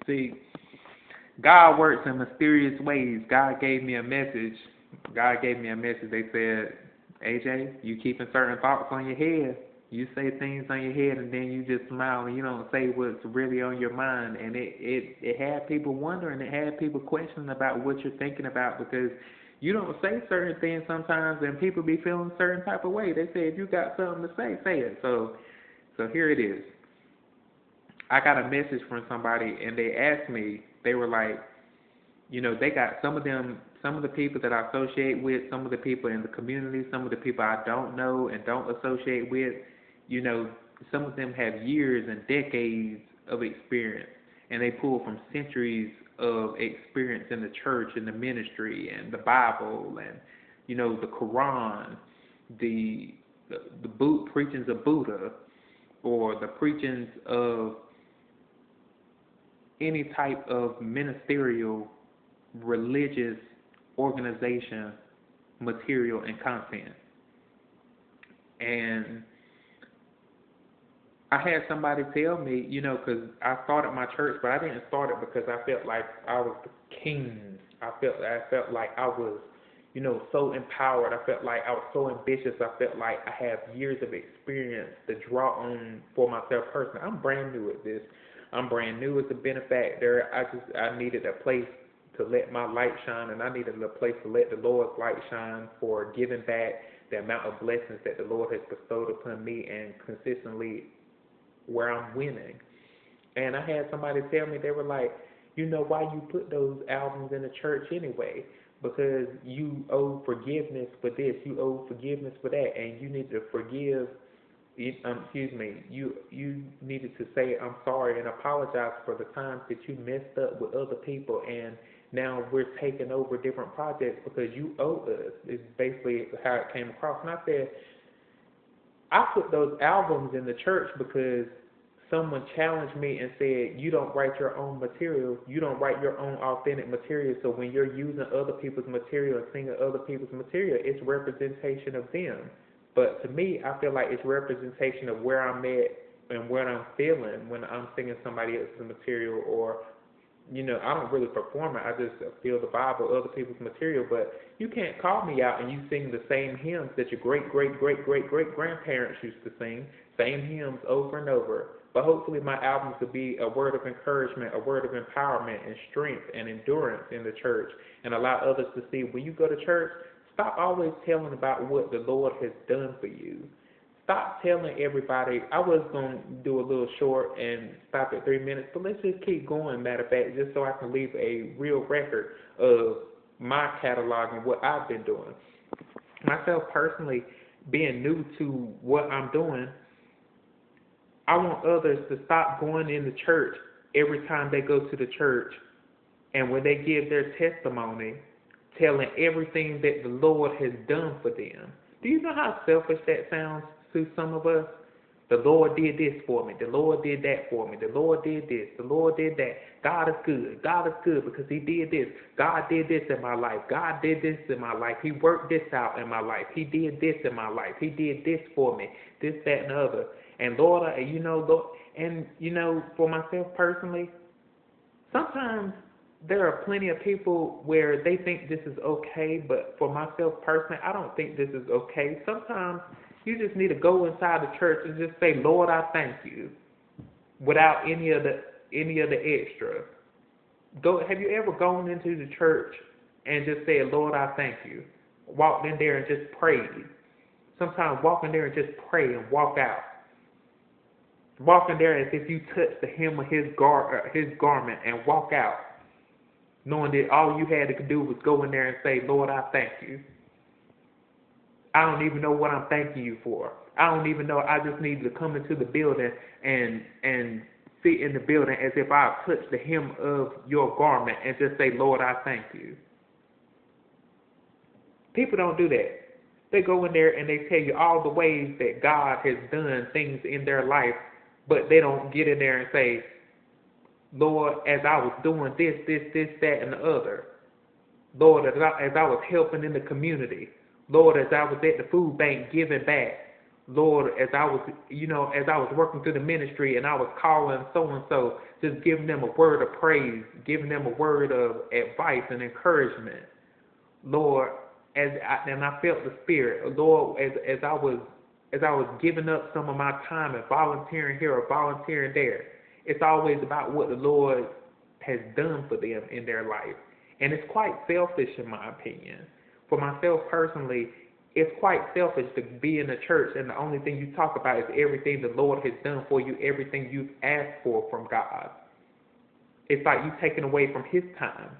See, God works in mysterious ways. God gave me a message. They said, AJ, you keeping certain thoughts on your head. You say things on your head and then you just smile and you don't say what's really on your mind. And it had people wondering. It had people questioning about what you're thinking about because you don't say certain things sometimes and people be feeling a certain type of way. They say if you got something to say it. So here it is. I got a message from somebody and they asked me, they were like, they got some of the people that I associate with, some of the people in the community, some of the people I don't know and don't associate with, some of them have years and decades of experience and they pull from centuries of experience in the church and the ministry and the Bible and, the Quran, the preachings of Buddha or the preachings of any type of ministerial, religious organization, material, and content. And I had somebody tell me, because I started my church, but I didn't start it because I felt like I was the king. I felt like I was, so empowered. I felt like I was so ambitious. I felt like I have years of experience to draw on for myself personally. I'm brand new at this. I'm brand new as a benefactor. I needed a place to let my light shine, and I needed a place to let the Lord's light shine for giving back the amount of blessings that the Lord has bestowed upon me and consistently where I'm winning. And I had somebody tell me, they were like, why you put those albums in the church anyway? Because you owe forgiveness for this, you owe forgiveness for that, and you need to forgive. You needed to say I'm sorry and apologize for the times that you messed up with other people, and now we're taking over different projects because you owe us. It's basically how it came across. And I said, I put those albums in the church because someone challenged me and said, you don't write your own material, you don't write your own authentic material, so when you're using other people's material and singing other people's material, it's representation of them. But to me, I feel like it's representation of where I'm at and what I'm feeling when I'm singing somebody else's material, or, I don't really perform it. I just feel the Bible, other people's material. But you can't call me out and you sing the same hymns that your great-great-great-great-great-grandparents used to sing, same hymns over and over. But hopefully my albums will be a word of encouragement, a word of empowerment and strength and endurance in the church, and allow others to see when you go to church, stop always telling about what the Lord has done for you. Stop telling everybody. I was going to do a little short and stop at 3 minutes, but let's just keep going, matter of fact, just so I can leave a real record of my catalog and what I've been doing. Myself personally, being new to what I'm doing, I want others to stop going in the church every time they go to the church, and when they give their testimony, telling everything that the Lord has done for them. Do you know how selfish that sounds to some of us? The Lord did this for me. The Lord did that for me. The Lord did this. The Lord did that. God is good. God is good because He did this. God did this in my life. God did this in my life. He worked this out in my life. He did this in my life. He did this for me. This, that, and the other. And Lord, Lord, for myself personally, sometimes there are plenty of people where they think this is okay, but for myself personally, I don't think this is okay. Sometimes you just need to go inside the church and just say, Lord, I thank you, without any of the extra. Have you ever gone into the church and just said, Lord, I thank you? Walked in there and just prayed. Sometimes walk in there and just pray and walk out. Walk in there as if you touched the hem of his garment and walk out, knowing that all you had to do was go in there and say, Lord, I thank you. I don't even know what I'm thanking you for. I don't even know. I just need to come into the building and sit in the building as if I touched the hem of your garment and just say, Lord, I thank you. People don't do that. They go in there and they tell you all the ways that God has done things in their life, but they don't get in there and say, Lord, as I was doing this, that, and the other. Lord, as I was helping in the community. Lord, as I was at the food bank giving back. Lord, as I was working through the ministry and I was calling so-and-so, just giving them a word of praise, giving them a word of advice and encouragement. Lord, and I felt the Spirit. Lord, as I was giving up some of my time and volunteering here or volunteering there, it's always about what the Lord has done for them in their life. And it's quite selfish in my opinion. For myself personally, it's quite selfish to be in the church and the only thing you talk about is everything the Lord has done for you, everything you've asked for from God. It's like you taking away from His time.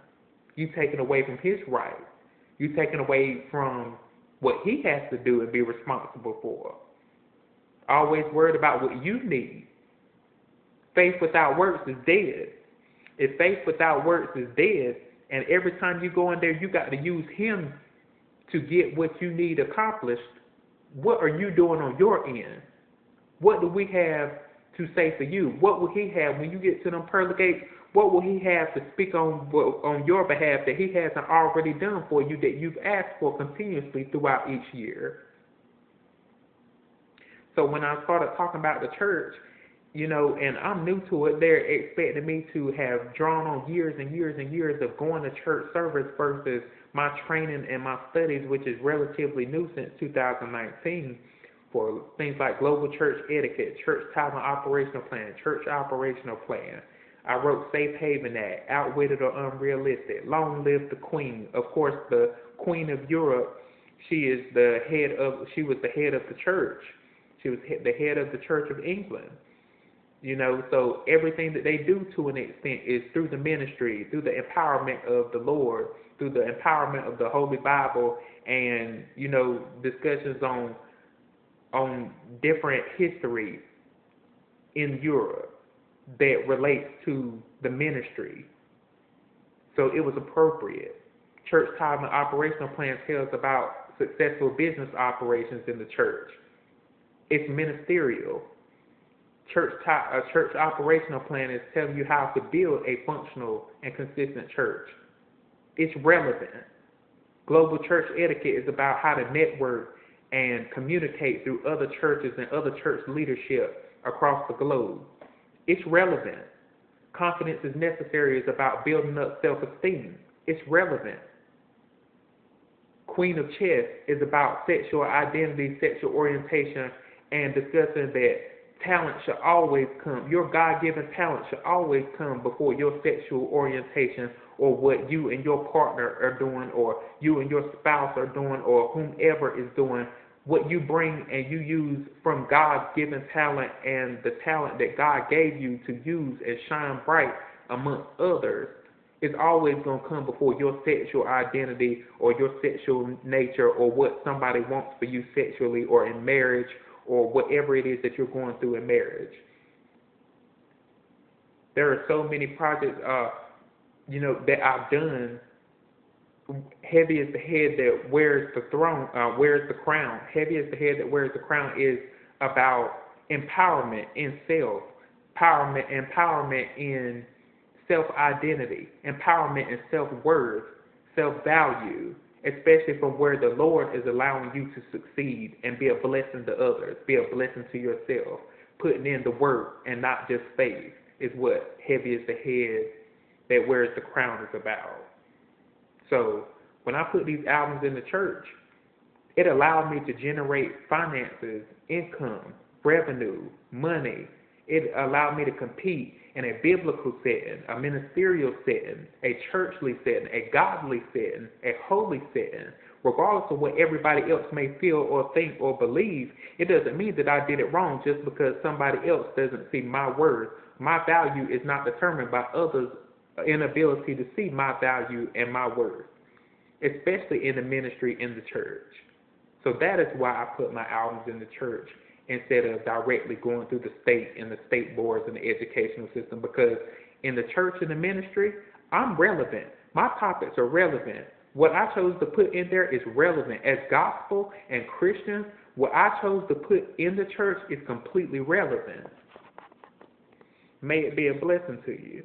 You taking away from His rights. You taking away from what He has to do and be responsible for. Always worried about what you need. Faith without works is dead. If faith without works is dead, and every time you go in there, you got to use Him to get what you need accomplished, what are you doing on your end? What do we have to say for you? What will He have when you get to them pearly gates? What will He have to speak on your behalf that He hasn't already done for you that you've asked for continuously throughout each year? So when I started talking about the church, and I'm new to it, they're expecting me to have drawn on years and years and years of going to church service versus my training and my studies, which is relatively new since 2019, for things like global church etiquette, church tithing operational plan, church operational plan. I wrote Safe Haven Act, Outwitted or Unrealistic, Long Live the Queen. Of course, the Queen of Europe, she was the head of the church. She was the head of the Church of England. So everything that they do to an extent is through the ministry, through the empowerment of the Lord, through the empowerment of the Holy Bible, and, discussions on different history in Europe that relates to the ministry. So it was appropriate. Church tithing operational plan tells about successful business operations in the church. It's ministerial. Church operational plan is telling you how to build a functional and consistent church. It's relevant. Global church etiquette is about how to network and communicate through other churches and other church leadership across the globe. It's relevant. Confidence is necessary is about building up self-esteem. It's relevant. Queen of Chess is about sexual identity, sexual orientation, and discussing that talent should always come. Your God-given talent should always come before your sexual orientation or what you and your partner are doing or you and your spouse are doing or whomever is doing. What you bring and you use from God's given talent and the talent that God gave you to use and shine bright amongst others is always going to come before your sexual identity or your sexual nature or what somebody wants for you sexually or in marriage or whatever it is that you're going through in marriage. There are so many projects, that I've done. Heavy is the head that wears the crown. Heavy is the head that wears the crown is about empowerment in self, empowerment in self-identity, empowerment in self-worth, self-value, especially from where the Lord is allowing you to succeed and be a blessing to others, be a blessing to yourself, putting in the work and not just faith is what heavy is the head that wears the crown is about. So when I put these albums in the church, it allowed me to generate finances, income, revenue, money. It allowed me to compete in a biblical setting, a ministerial setting, a churchly setting, a godly setting, a holy setting. Regardless of what everybody else may feel or think or believe, it doesn't mean that I did it wrong just because somebody else doesn't see my worth. My value is not determined by others' inability to see my value and my worth, especially in the ministry in the church. So that is why I put my albums in the church instead of directly going through the state and the state boards and the educational system, because in the church and the ministry, I'm relevant. My topics are relevant. What I chose to put in there is relevant. As gospel and Christians, what I chose to put in the church is completely relevant. May it be a blessing to you.